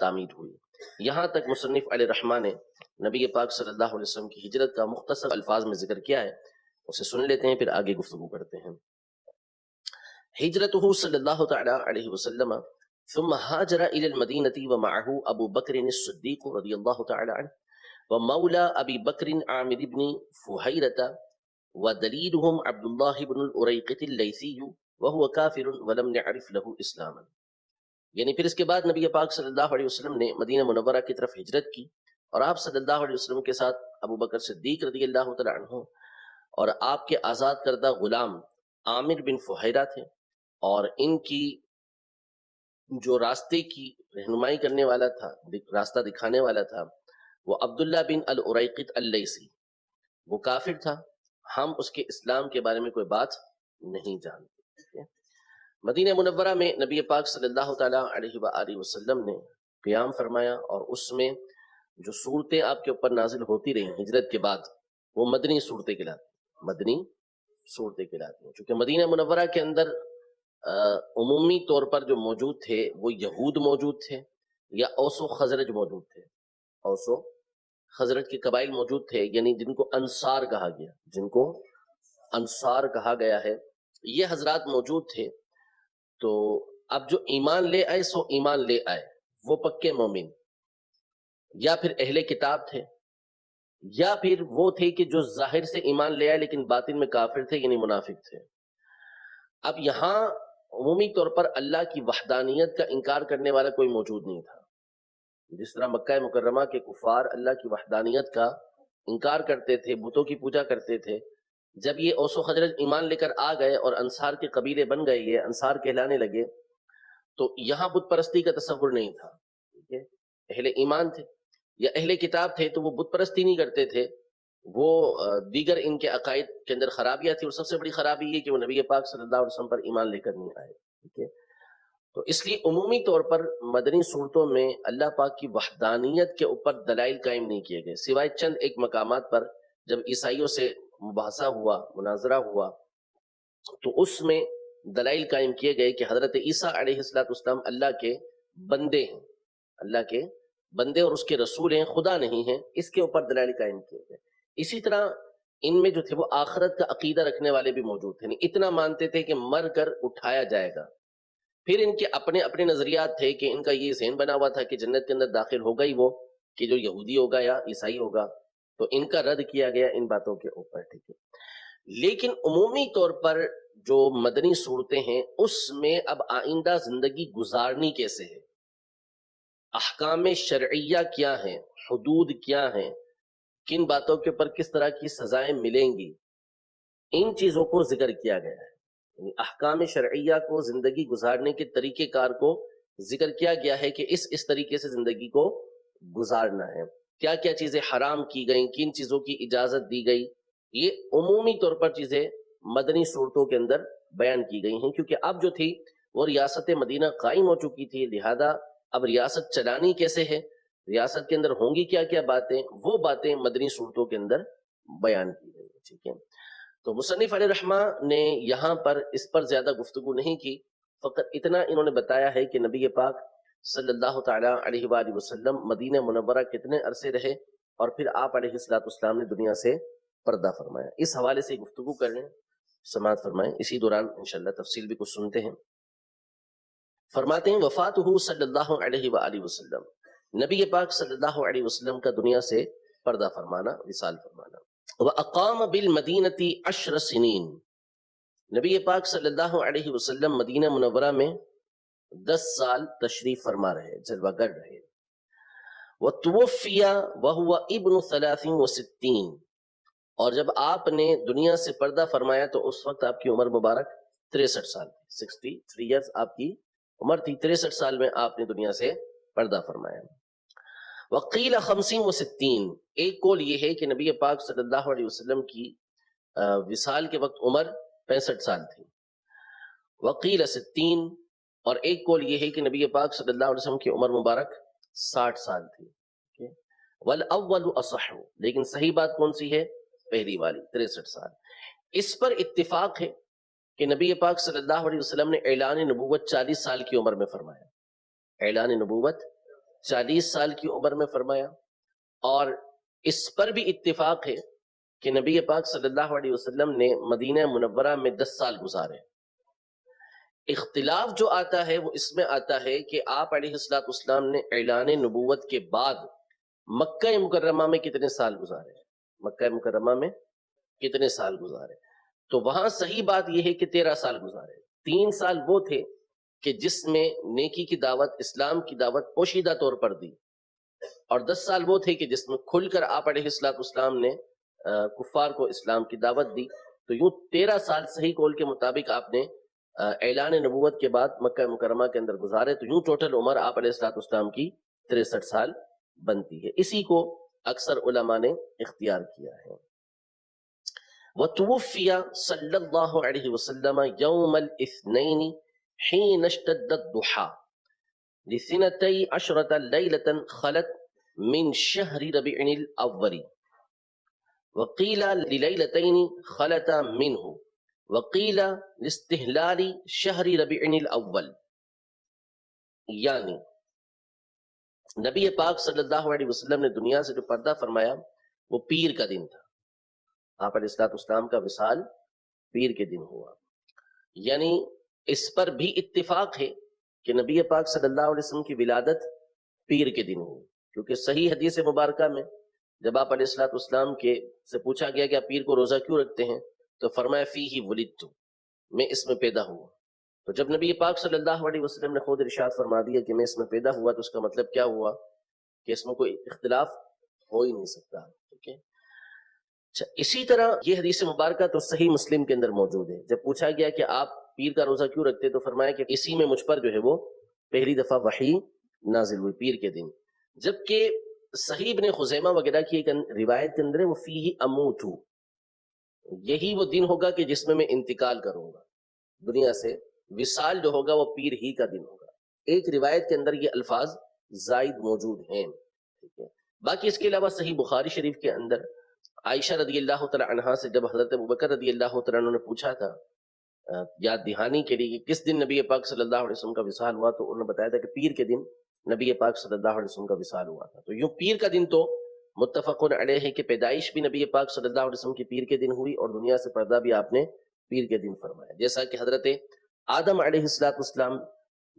تعمیر ہوئی. یہاں تک مصنف علیہ رحمٰ نے نبی پاک صلی اللہ علیہ وسلم کی ہجرت کا مختصر الفاظ میں ذکر کیا ہے، اسے سن لیتے ہیں پھر آگے گفتگو کرتے ہیں. ہجرتہ صلی اللہ تعالی علیہ وسلم ثم هاجر الى المدینة ومعه ابو بکر الصدیق رضی اللہ تعالی عنہ ومولى ابی بکر عامر بن فہیرة ودلیلهم عبد الله بن الأریقط اللیثی وهو کافر ولم نعرف له اسلاما. یعنی پھر اس کے بعد نبی پاک صلی اللہ علیہ وسلم نے مدینہ منورہ کی طرف ہجرت کی اور آپ صلی اللہ علیہ وسلم کے ساتھ ابو بکر صدیق رضی اللہ تعالی عنہ اور آپ کے آزاد کردہ غلام عامر بن فہیرہ تھے، اور ان کی جو راستے کی رہنمائی کرنے والا تھا، راستہ دکھانے والا تھا، وہ عبداللہ بن الأریقط اللیثی، وہ کافر تھا. ہم اس کے اسلام کے بارے میں کوئی بات نہیں جانتے. مدینہ منورہ میں نبی پاک صلی اللہ تعالیٰ علیہ وآلہ وسلم نے قیام فرمایا اور اس میں جو صورتیں آپ کے اوپر نازل ہوتی رہیں ہجرت کے بعد وہ مدنی صورتیں کہلاتی، مدنی صورتیں کہلاتی ہیں. چونکہ مدینہ منورہ کے اندر عمومی طور پر جو موجود تھے وہ یہود موجود تھے یا اوس و خزرج موجود تھے. اوس و خزرج کے قبائل موجود تھے، یعنی جن کو انصار کہا گیا، جن کو انصار کہا گیا ہے، یہ حضرات موجود تھے. تو اب جو ایمان لے آئے سو ایمان لے آئے، وہ پکے مومن، یا پھر اہل کتاب تھے، یا پھر وہ تھے کہ جو ظاہر سے ایمان لے آئے لیکن باطن میں کافر تھے، یعنی منافق تھے. اب یہاں عمومی طور پر اللہ کی وحدانیت کا انکار کرنے والا کوئی موجود نہیں تھا. جس طرح مکہ مکرمہ کے کفار اللہ کی وحدانیت کا انکار کرتے تھے، بتوں کی پوجا کرتے تھے، جب یہ اوس و خزرج ایمان لے کر آ گئے اور انصار کے قبیلے بن گئے، یہ انصار کہلانے لگے، تو یہاں بت پرستی کا تصور نہیں تھا. ٹھیک ہے. اہل ایمان تھے یا اہل کتاب تھے تو وہ بت پرستی نہیں کرتے تھے، وہ دیگر ان کے عقائد کے اندر خرابیاں تھی، اور سب سے بڑی خرابی یہ کہ وہ نبی پاک صلی اللہ علیہ وسلم پر ایمان لے کر نہیں آئے. ٹھیک ہے. تو اس لیے عمومی طور پر مدنی صورتوں میں اللہ پاک کی وحدانیت کے اوپر دلائل قائم نہیں کیے گئے، سوائے چند ایک مقامات پر جب عیسائیوں سے مباحثہ ہوا، مناظرہ ہوا، تو اس میں دلائل قائم کیے گئے کہ حضرت عیسیٰ علیہ السلام اللہ کے بندے ہیں، اللہ کے بندے اور اس کے رسول ہیں، خدا نہیں ہیں. اس کے اوپر دلائل قائم کیے گئے. اسی طرح ان میں جو تھے وہ آخرت کا عقیدہ رکھنے والے بھی موجود تھے، اتنا مانتے تھے کہ مر کر اٹھایا جائے گا. پھر ان کے اپنے اپنے نظریات تھے کہ ان کا یہ ذہن بنا ہوا تھا کہ جنت کے اندر داخل ہوگا ہی وہ کہ جو یہودی ہوگا یا عیسائی ہوگا، تو ان کا رد کیا گیا ان باتوں کے اوپر، ٹھیک ہے۔ لیکن عمومی طور پر جو مدنی صورتیں ہیں اس میں اب آئندہ زندگی گزارنی کیسے ہے، احکام شرعیہ کیا ہیں، حدود کیا ہیں، کن باتوں کے اوپر کس طرح کی سزائیں ملیں گی، ان چیزوں کو ذکر کیا گیا ہے۔ یعنی احکام شرعیہ کو، زندگی گزارنے کے طریقہ کار کو ذکر کیا گیا ہے کہ اس طریقے سے زندگی کو گزارنا ہے، کیا کیا چیزیں حرام کی گئیں، کن چیزوں کی اجازت دی گئی، یہ عمومی طور پر چیزیں مدنی صورتوں کے اندر بیان کی گئی ہیں، کیونکہ اب جو تھی وہ ریاست مدینہ قائم ہو چکی تھی، لہذا اب ریاست چلانی کیسے ہے، ریاست کے اندر ہوں گی کیا کیا باتیں، وہ باتیں مدنی صورتوں کے اندر بیان کی گئی، ٹھیک ہے۔ تو مصنف علیہ رحمہ نے یہاں پر اس پر زیادہ گفتگو نہیں کی، فقط اتنا انہوں نے بتایا ہے کہ نبی پاک صلی اللہ تعالی علیہ وآلہ وسلم مدینہ منورہ کتنے عرصے رہے، اور پھر آپ علیہ السلام نے دنیا سے پردہ فرمایا۔ اس حوالے سے گفتگو کر رہے ہیں، سماعت فرمائیں، اسی دوران انشاءاللہ تفصیل بھی کچھ سنتے ہیں۔ فرماتے ہیں وفاتہ صلی اللہ علیہ وآلہ وسلم، نبی پاک صلی اللہ علیہ وسلم کا دنیا سے پردہ فرمانا، وصال فرمانا۔ وَأَقَامَ بِالْمَدِينَةِ 10 سنین، نبی پاک صلی اللہ علیہ وسلم مدینہ منورہ میں 10 سال تشریف فرما رہے، جلوہ گر رہے۔ وَتُوَفِّيَ وَهُوَ ابْنُ 63، اور جب آپ نے دنیا سے پردہ فرمایا تو اس وقت آپ کی عمر مبارک 63 سال تھی، 63 ایئرز آپ کی عمر تھی، 63 سال میں آپ نے دنیا سے پردہ فرمایا۔ وقیل 65، ایک قول یہ ہے کہ نبی پاک صلی اللہ علیہ وسلم کی وصال کے وقت عمر 65 سال تھی۔ وقیل 60، اور ایک قول یہ ہے کہ نبی پاک صلی اللہ علیہ وسلم کی عمر مبارک 60 سال تھی۔ والاول اصح، لیکن صحیح بات کون سی ہے؟ پہلی والی، 63 سال۔ اس پر اتفاق ہے کہ نبی پاک صلی اللہ علیہ وسلم نے اعلان نبوت 40 سال کی عمر میں فرمایا، اعلان نبوت 40 سال کی عمر میں فرمایا، اور اس پر بھی اتفاق ہے کہ نبی پاک صلی اللہ علیہ وسلم نے مدینہ منورہ میں 10 سال گزارے۔ اختلاف جو آتا ہے وہ اس میں آتا ہے کہ آپ علیہ السلام نے اعلان نبوت کے بعد مکہ مکرمہ میں کتنے سال گزارے، مکہ مکرمہ میں کتنے سال گزارے، تو وہاں صحیح بات یہ ہے کہ 13 سال گزارے۔ 3 سال وہ تھے کہ جس میں نیکی کی دعوت، اسلام کی دعوت پوشیدہ طور پر دی، اور 10 سال وہ تھے کہ جس میں کھل کر آپ علیہ السلام نے کفار کو اسلام کی دعوت دی۔ تو یوں 13 سال صحیح قول کے مطابق آپ نے اعلان نبوت کے بعد مکہ مکرمہ کے اندر گزارے، تو یوں ٹوٹل عمر آپ علیہ السلام کی 63 سال بنتی ہے۔ اسی کو اکثر علماء نے اختیار کیا ہے۔ وَتُوفِّيَ صلی اللہ علیہ وسلم یوم الاثنین حین اشتد الضحى لثنتي عشرة ليلة خلت من شهر ربيع الأول، وقيل لليلتين خلتا منه، وقيل لاستهلال شهر ربيع الأول۔ یعنی نبی پاک صلی اللہ علیہ وسلم نے دنیا سے جو پردہ فرمایا وہ پیر کا دن تھا، آپ علیہ السلام کا وصال پیر کے دن ہوا۔ یعنی اس پر بھی اتفاق ہے کہ نبی پاک صلی اللہ علیہ وسلم کی ولادت پیر کے دن ہوئی، کیونکہ صحیح حدیث مبارکہ میں جب آپ علیہ السلام کے سے پوچھا گیا کہ آپ پیر کو روزہ کیوں رکھتے ہیں تو فرمایا فیہ ولدت، میں اس میں پیدا ہوا۔ تو جب نبی پاک صلی اللہ علیہ وسلم نے خود ارشاد فرما دیا کہ میں اس میں پیدا ہوا، تو اس کا مطلب کیا ہوا کہ اس میں کوئی اختلاف ہو ہی نہیں سکتا، ٹھیک ہے۔ اچھا، اسی طرح یہ حدیث مبارکہ تو صحیح مسلم کے اندر موجود ہے۔ جب پوچھا گیا کہ آپ پیر کا روزہ کیوں رکھتے تو فرمایا کہ اسی میں مجھ پر جو ہے وہ پہلی دفعہ وحی نازل ہوئی، پیر کے دن۔ جبکہ صحیح ابن خزیمہ وغیرہ کی ایک روایت کے اندر ہے وہ فیہ اموتو، یہی وہ دن ہوگا کہ جس میں میں انتقال کروں گا دنیا سے، وصال جو ہوگا وہ پیر ہی کا دن ہوگا۔ ایک روایت کے اندر یہ الفاظ زائد موجود ہیں، ٹھیک ہے۔ باقی اس کے علاوہ صحیح بخاری شریف کے اندر عائشہ رضی اللہ تعالی عنہا سے جب حضرت ابوبکر رضی اللہ تعالیٰ عنہ نے پوچھا تھا یاد دہانی کے لیے کہ کس دن نبی پاک صلی اللہ علیہ وسلم کا وصال ہوا، تو انہوں نے بتایا تھا کہ پیر کے دن نبی پاک صلی اللہ علیہ وسلم کا وصال ہوا تھا۔ تو یوں پیر کا دن تو متفق علیہ ہے کہ پیدائش بھی نبی پاک صلی اللہ علیہ وسلم کی پیر کے دن ہوئی، اور دنیا سے پردہ بھی آپ نے پیر کے دن فرمایا۔ جیسا کہ حضرت آدم علیہ السلام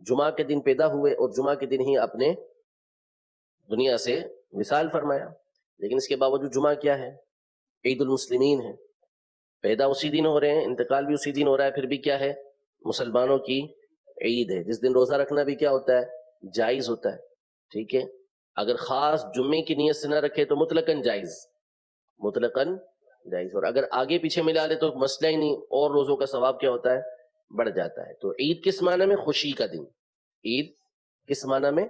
جمعہ کے دن پیدا ہوئے اور جمعہ کے دن ہی اپنے دنیا سے وصال فرمایا، لیکن اس کے باوجود جمعہ کیا ہے؟ عید المسلمین ہے، پیدا اسی دن ہو رہے ہیں، انتقال بھی اسی دن ہو رہا ہے، پھر بھی کیا ہے؟ مسلمانوں کی عید ہے، جس دن روزہ رکھنا بھی کیا ہوتا ہے؟ جائز ہوتا ہے، ٹھیک ہے؟ اگر خاص جمعے کی نیت سے نہ رکھے تو مطلقاً جائز، مطلقاً جائز، اور اگر آگے پیچھے ملا لے تو مسئلہ ہی نہیں، اور روزوں کا ثواب کیا ہوتا ہے؟ بڑھ جاتا ہے۔ تو عید کس معنی میں؟ خوشی کا دن، عید کس معنی میں؟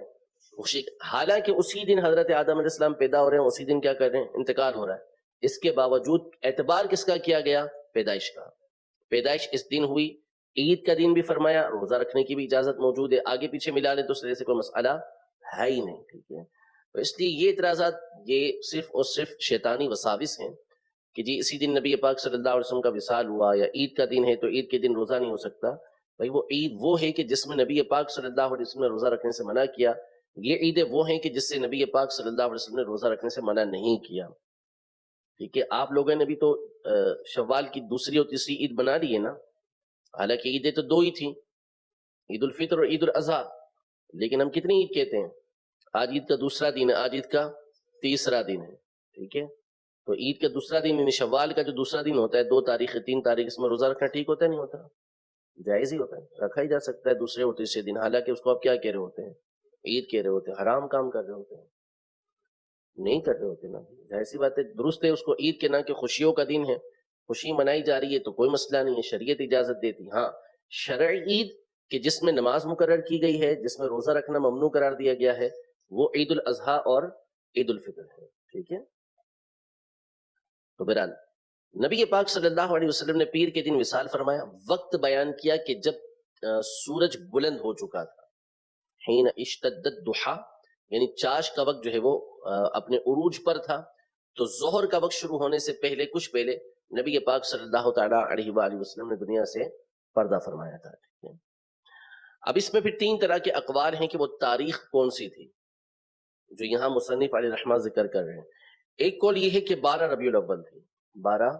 خوشی، حالانکہ اسی دن حضرت آدم علیہ السلام پیدا ہو رہے ہیں، اسی دن کیا کر رہے ہیں؟ انتقال ہو رہا ہے، اس کے باوجود اعتبار کس کا کیا گیا؟ پیدائش کا، پیدائش اس دن ہوئی، عید کا دن بھی فرمایا، روزہ رکھنے کی بھی اجازت موجود ہے، آگے پیچھے ملا لے تو اس طرح سے کوئی مسئلہ ہے ہی نہیں، ٹھیک ہے؟ تو اس لیے یہ اعتراضات یہ صرف اور صرف شیطانی وساوس ہیں کہ جی اسی دن نبی پاک صلی اللہ علیہ وسلم کا وصال ہوا، یا عید کا دن ہے تو عید کے دن روزہ نہیں ہو سکتا۔ بھائی وہ عید وہ ہے کہ جس میں نبی پاک صلی اللہ علیہ وسلم نے روزہ رکھنے سے منع کیا، یہ عیدیں وہ ہیں کہ جس سے نبی پاک صلی اللہ علیہ وسلم نے روزہ رکھنے سے منع نہیں کیا، ٹھیک ہے؟ آپ لوگوں نے بھی تو شوال کی دوسری اور تیسری عید بنا لی ہے نا، حالانکہ عیدیں تو دو ہی تھیں، عید الفطر اور عید الاضحیٰ، لیکن ہم کتنی عید کہتے ہیں؟ آج عید کا دوسرا دن ہے، آج عید کا تیسرا دن ہے، ٹھیک ہے؟ تو عید کا دوسرا دن یعنی شوال کا جو دوسرا دن ہوتا ہے، 2 تاریخ 3 تاریخ، اس میں روزہ رکھنا ٹھیک ہوتا ہے نہیں ہوتا؟ جائز ہی ہوتا ہے، رکھا ہی جا سکتا ہے دوسرے اور تیسرے دن، حالانکہ اس کو آپ کیا کہہ رہے ہوتے ہیں؟ عید کہہ رہے ہوتے ہیں، حرام کام کر رہے ہوتے ہیں، نہیں کر رہے ہوتے نا، ظاہر سی بات ہے، درست ہے اس کو عید کے نا کہ خوشیوں کا دن ہے، خوشی منائی جا رہی ہے تو کوئی مسئلہ نہیں ہے، شریعت اجازت دیتی۔ ہاں شرعی عید کہ جس میں نماز مقرر کی گئی ہے، جس میں روزہ رکھنا ممنوع قرار دیا گیا ہے، وہ عید الاضحیٰ اور عید الفطر ہے، ٹھیک ہے؟ تو بہرحال نبی پاک صلی اللہ علیہ وسلم نے پیر کے دن وصال فرمایا، وقت بیان کیا کہ جب سورج بلند ہو چکا تھا، حین اشتد الضحیٰ، یعنی چاش کا وقت جو ہے وہ اپنے عروج پر تھا، تو ظہر کا وقت شروع ہونے سے پہلے کچھ پہلے نبی پاک صلی اللہ تعالیٰ علیہ وآلہ وسلم نے دنیا سے پردہ فرمایا تھا، ٹھیک ہے؟ اب اس میں پھر 3 طرح کے اقوال ہیں کہ وہ تاریخ کون سی تھی جو یہاں مصنف علیہ رحمہ ذکر کر رہے ہیں۔ ایک قول یہ ہے کہ 12 ربیع الاول تھی، 12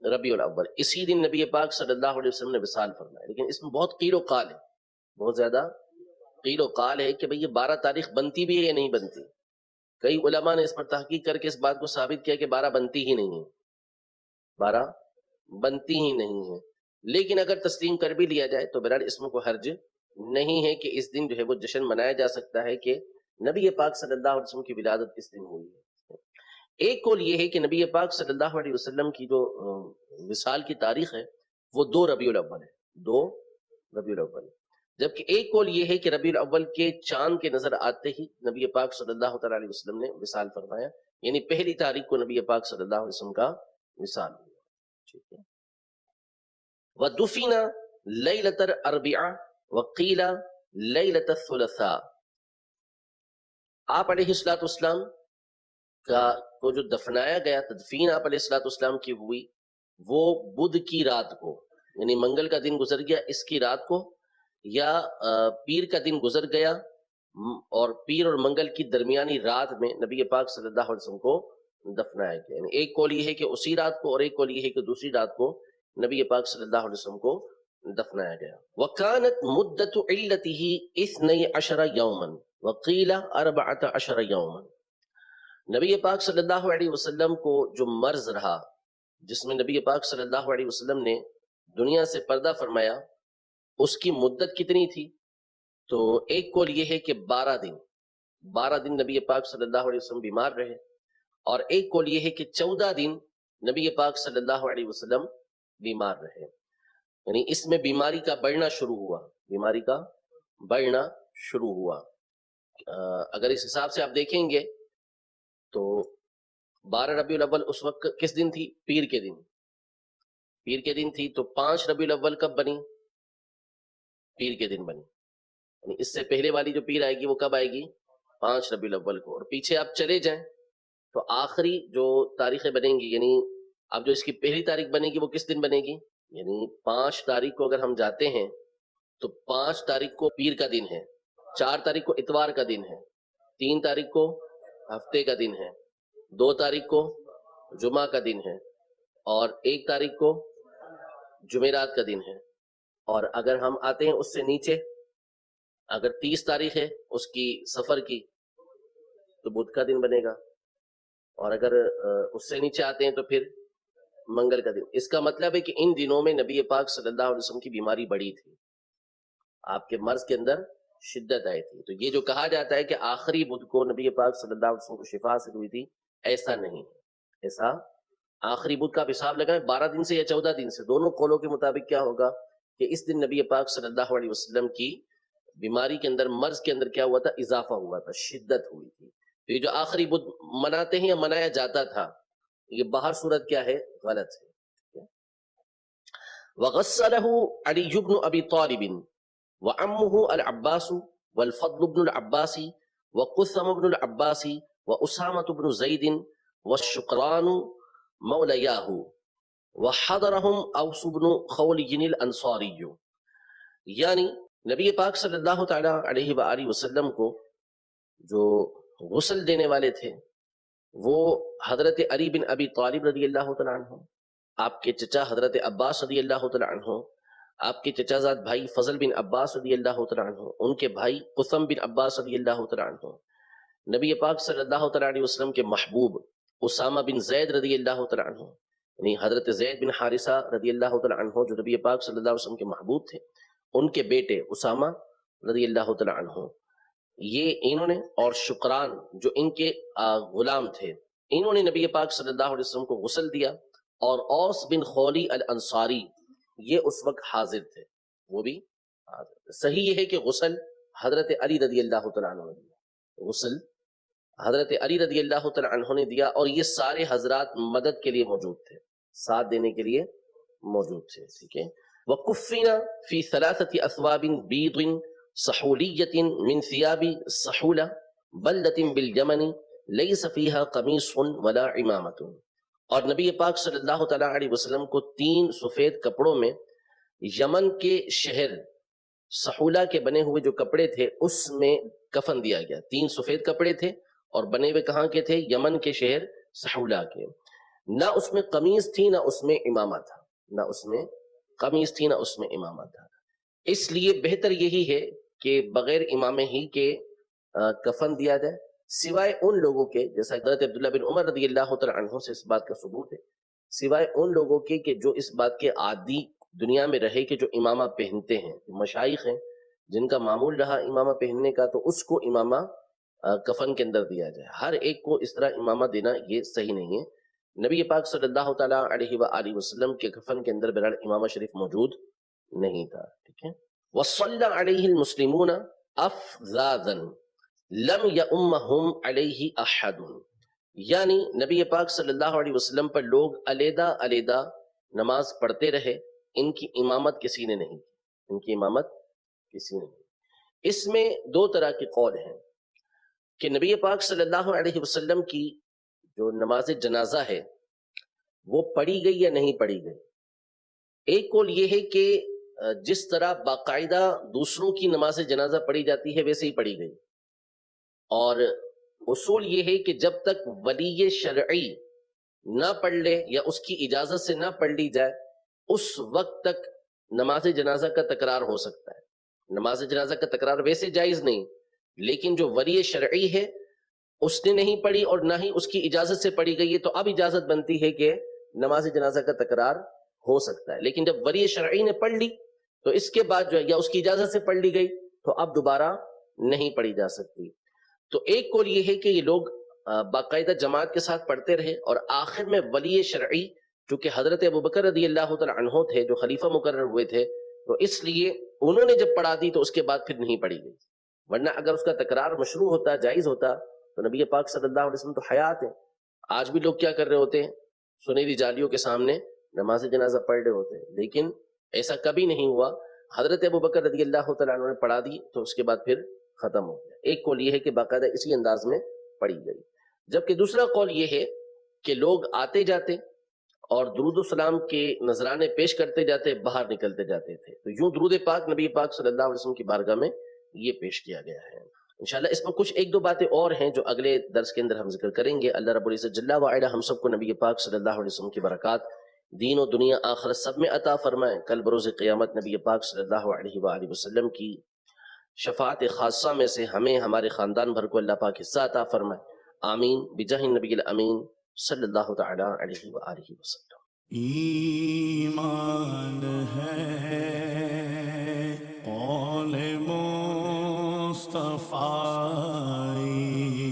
ربیع الاول، اسی دن نبی پاک صلی اللہ علیہ وسلم نے وصال فرمایا، لیکن اس میں بہت قیل و قال ہے، بہت زیادہ قیل و قال ہے کہ بھئی یہ 12 تاریخ بنتی بھی ہے یا نہیں بنتی۔ کئی علماء نے اس پر تحقیق کر کے اس بات کو ثابت کیا کہ 12 بنتی ہی نہیں ہے، 12 بنتی ہی نہیں ہے، لیکن اگر تسلیم کر بھی لیا جائے تو بہرحال اس میں کوئی حرج نہیں ہے کہ اس دن جو ہے وہ جشن منایا جا سکتا ہے کہ نبی پاک صلی اللہ علیہ وسلم کی ولادت کس دن ہوئی ہے۔ ایک قول یہ ہے کہ نبی پاک صلی اللہ علیہ وسلم کی جو وصال کی تاریخ ہے وہ 2 ربیع الاول ہے، 2 ربیع الاول، جبکہ ایک قول یہ ہے کہ ربیع الاول کے چاند کے نظر آتے ہی نبی پاک صلی اللہ تعالی علیہ وسلم نے وصال فرمایا، یعنی پہلی تاریخ کو نبی پاک صلی اللہ علیہ وسلم کا وصال ہوا، ٹھیک ہے؟ وَدُفِنَ لَيْلَةَ الْأَرْبِعَاءِ وَقِيلَ لَيْلَةَ الثُّلَثَاءِ، آپ علیہ الصلوۃ والسلام کو جو دفنایا گیا، تدفین آپ علیہ الصلوۃ والسلام کی ہوئی وہ بدھ کی رات کو، یعنی منگل کا دن گزر گیا اس کی رات کو، یا پیر کا دن گزر گیا اور پیر اور منگل کی درمیانی رات میں نبی پاک صلی اللہ علیہ وسلم کو دفنایا گیا، یعنی ایک قول یہ ہے کہ اسی رات کو، اور ایک قول یہ ہے کہ دوسری رات کو نبی پاک صلی اللہ علیہ وسلم کو دفنایا گیا۔ وَكَانَتْ مُدَّةُ عِلَّتِهِ 12 يَوْمًا وَقِيلَ 14 يَوْمًا، نبی پاک صلی اللہ علیہ وسلم کو جو مرض رہا جس میں نبی پاک صلی اللہ علیہ وسلم نے دنیا سے پردہ فرمایا، اس کی مدت کتنی تھی؟ تو ایک قول یہ ہے کہ 12 دن نبی پاک صلی اللہ علیہ وسلم بیمار رہے، اور ایک قول یہ ہے کہ 14 دن نبی پاک صلی اللہ علیہ وسلم بیمار رہے، یعنی اس میں بیماری کا بڑھنا شروع ہوا، بیماری کا بڑھنا شروع ہوا۔ اگر اس حساب سے آپ دیکھیں گے تو 12 ربیع الاول اس وقت کس دن تھی؟ پیر کے دن، پیر کے دن تھی، تو 5 ربیع الاول کب بنی؟ پیر کے دن بنی، یعنی اس سے پہلے والی جو پیر آئے گی وہ کب آئے گی؟ 5 ربیع الاول کو، اور پیچھے آپ چلے جائیں تو آخری جو تاریخیں بنیں گی، یعنی اب جو اس کی پہلی تاریخ بنے گی وہ کس دن بنے گی؟ یعنی 5 تاریخ کو اگر ہم جاتے ہیں تو 5 تاریخ کو پیر کا دن ہے، 4 تاریخ کو اتوار کا دن ہے، 3 تاریخ کو ہفتے کا دن ہے، 2 تاریخ کو جمعہ کا دن ہے، اور 1 تاریخ کو جمعرات کا دن ہے، اور اگر ہم آتے ہیں اس سے نیچے اگر 30 تاریخ ہے اس کی سفر کی تو بدھ کا دن بنے گا، اور اگر اس سے نیچے آتے ہیں تو پھر منگل کا دن۔ اس کا مطلب ہے کہ ان دنوں میں نبی پاک صلی اللہ علیہ وسلم کی بیماری بڑی تھی، آپ کے مرض کے اندر شدت آئی تھی۔ تو یہ جو کہا جاتا ہے کہ آخری بدھ کو نبی پاک صلی اللہ علیہ وسلم کو شفا حاصل ہوئی تھی، ایسا نہیں ہے۔ ایسا آخری بدھ کا آپ حساب لگائیں 12 دن سے یا 14 دن سے، دونوں قولوں کے مطابق کیا ہوگا کہ اس دن نبی پاک صلی اللہ علیہ وسلم کی بیماری کے اندر، مرض کے اندر کیا ہوا تھا؟ اضافہ ہوا تھا، شدت ہوئی تھی۔ تو یہ جو آخری بدھ مناتے ہیں یا منایا جاتا تھا، یہ باہر صورت کیا ہے؟ غلط ہے۔ وَغَسَّلَهُ عَلِيُّ بْنُ أَبِي طَالِبٍ وَعَمُّهُ الْعَبَّاسُ وَالْفَضْلُ بْنُ الْعَبَّاسِ وَقُثَّمُ بْنُ الْعَبَّاسِ وَأُسَامَةُ بْنُ زَيْدٍ وَالشُّقْرَانُ مَوْلَيَاهُ وَحَضَرَهُمْ أَوْسُ بْنُ خَوْلِجٍ الْأَنصَارِيُّ۔ یعنی نبی پاک صلی اللہ تعالی علیہ وآلہ وسلم کو جو غسل دینے والے تھے وہ حضرت علی بن ابی طالب رضی اللہ تعالیٰ عنہ، آپ کے چچا حضرت عباس رضی اللہ تعالیٰ عنہ، آپ کے چچا زاد بھائی فضل بن عباس رضی اللہ تعالیٰ عنہ، ان کے بھائی قسم بن عباس رضی اللہ تعالیٰ عنہ، نبی پاک صلی اللہ تعالیٰ علیہ وسلم کے محبوب اسامہ بن زید رضی اللہ تعالیٰ عنہ، یعنی حضرت زید بن حارثہ رضی اللہ تعالیٰ عنہ جو نبی پاک صلی اللہ علیہ وسلم کے محبوب تھے، ان کے بیٹے اسامہ رضی اللہ تعالیٰ عنہ، یہ انہوں نے، اور شکران جو ان کے غلام تھے، انہوں نے نبی پاک صلی اللہ علیہ وسلم کو غسل دیا، اور اوس بن خولی الانصاری یہ اس وقت حاضر تھے، وہ بھی حاضر تھے۔ صحیح یہ ہے کہ غسل حضرت علی رضی اللہ تعالیٰ عنہ نے دیا، غسل حضرت علی رضی اللہ تعالیٰ عنہ نے دیا، اور یہ سارے حضرات مدد کے لیے موجود تھے، ساتھ دینے کے لیے موجود تھے، ٹھیک ہے۔ وَكُفِّنَ فِي 3 أَثْوَابٍ بِيضٍ صَحُولِيَّةٍ مِنْ ثِيَابِ صَحُولَةٍ بَلْدَةٍ بِالْيَمَنِ لَيْسَ فِيهَا قَمِيصٌ وَلَا عِمَامَةٌ۔ اور نبی پاک صلی اللہ تعالیٰ علیہ وسلم کو 3 سفید کپڑوں میں یمن کے شہر سحولہ کے بنے ہوئے جو کپڑے تھے اس میں کفن دیا گیا۔ 3 سفید کپڑے تھے اور بنے ہوئے کہاں کے تھے؟ یمن کے شہر سحولہ کے۔ نہ اس میں قمیص تھی، نہ اس میں امامہ تھا، نہ اس میں قمیص تھی، نہ اس میں امامہ تھا۔ اس لیے بہتر یہی ہے کہ بغیر امامے ہی کے کفن دیا جائے، سوائے ان لوگوں کے، جیسا حضرت عبداللہ بن عمر رضی اللہ تعالیٰ عنہ سے اس بات کا ثبوت ہے، سوائے ان لوگوں کے کہ جو اس بات کے عادی دنیا میں رہے کہ جو امامہ پہنتے ہیں، مشائخ ہیں جن کا معمول رہا امامہ پہننے کا، تو اس کو امامہ کفن کے اندر دیا جائے۔ ہر ایک کو اس طرح امامہ دینا یہ صحیح نہیں ہے۔ نبی پاک صلی اللہ تعالیٰ علیہ وآلہ وسلم کے کفن کے اندر بہرحال امامہ شریف موجود نہیں تھا، ٹھیک ہے۔ وَصَلَّى عَلَيْهِ الْمُسْلِمُونَ أَفْذَاذًا لم یؤمہم علیہ احد، یعنی نبی پاک صلی اللہ علیہ وسلم پر لوگ علیحدہ علیحدہ نماز پڑھتے رہے، ان کی امامت کسی نے نہیں کی، ان کی امامت کسی نے نہیں۔ اس میں 2 طرح کے قول ہیں کہ نبی پاک صلی اللہ علیہ وسلم کی جو نماز جنازہ ہے وہ پڑھی گئی یا نہیں پڑھی گئی۔ ایک قول یہ ہے کہ جس طرح باقاعدہ دوسروں کی نماز جنازہ پڑھی جاتی ہے ویسے ہی پڑھی گئی، اور اصول یہ ہے کہ جب تک ولی شرعی نہ پڑھ لے یا اس کی اجازت سے نہ پڑھ لی جائے اس وقت تک نماز جنازہ کا تکرار ہو سکتا ہے۔ نماز جنازہ کا تکرار ویسے جائز نہیں، لیکن جو ولی شرعی ہے اس نے نہیں پڑھی اور نہ ہی اس کی اجازت سے پڑھی گئی ہے، تو اب اجازت بنتی ہے کہ نماز جنازہ کا تکرار ہو سکتا ہے۔ لیکن جب ولی شرعی نے پڑھ لی تو اس کے بعد جو ہے یا اس کی اجازت سے پڑھ لی گئی تو اب دوبارہ نہیں پڑھی جا سکتی۔ تو ایک قول یہ ہے کہ یہ لوگ باقاعدہ جماعت کے ساتھ پڑھتے رہے، اور آخر میں ولی شرعی چونکہ حضرت ابوبکر رضی اللہ تعالیٰ عنہ تھے جو خلیفہ مقرر ہوئے تھے، تو اس لیے انہوں نے جب پڑھا دی تو اس کے بعد پھر نہیں پڑھی گئی، ورنہ اگر اس کا تکرار مشروع ہوتا، جائز ہوتا، تو نبی پاک صلی اللہ علیہ وسلم تو حیات ہیں۔ آج بھی لوگ کیا کر رہے ہوتے ہیں؟ سنہری جالیوں کے سامنے نماز جنازہ پڑھ رہے ہوتے ہیں، لیکن ایسا کبھی نہیں ہوا۔ حضرت ابوبکر رضی اللہ تعالیٰ عنہ نے پڑھا دی تو اس کے بعد پھر ختم ہو گیا۔ ایک قول یہ ہے کہ باقاعدہ اسی انداز میں پڑھی گئی، جبکہ دوسرا قول یہ ہے کہ لوگ آتے جاتے اور درود و سلام کے نذرانے پیش کرتے جاتے، باہر نکلتے جاتے تھے، تو یوں درود پاک نبی پاک صلی اللہ علیہ وسلم کی بارگاہ میں یہ پیش کیا گیا ہے۔ انشاءاللہ اس میں کچھ 1-2 باتیں اور ہیں جو اگلے درس کے اندر ہم ذکر کریں گے۔ اللہ رب العزت جل وعلا ہم سب کو نبی پاک صلی اللہ علیہ وسلم کی برکات دین و دنیا آخرت سب میں عطا فرمائے۔ کل بروز قیامت نبی پاک صلی اللہ علیہ وآلہ وسلم کی شفاعت خاصہ میں سے ہمیں ہمارے خاندان بھر کو اللہ پاک حصہ عطا فرمائے، آمین بجاہ النبی الامین صلی اللہ تعالی علیہ وآلہ وسلم۔ ایمان ہے قول مصطفی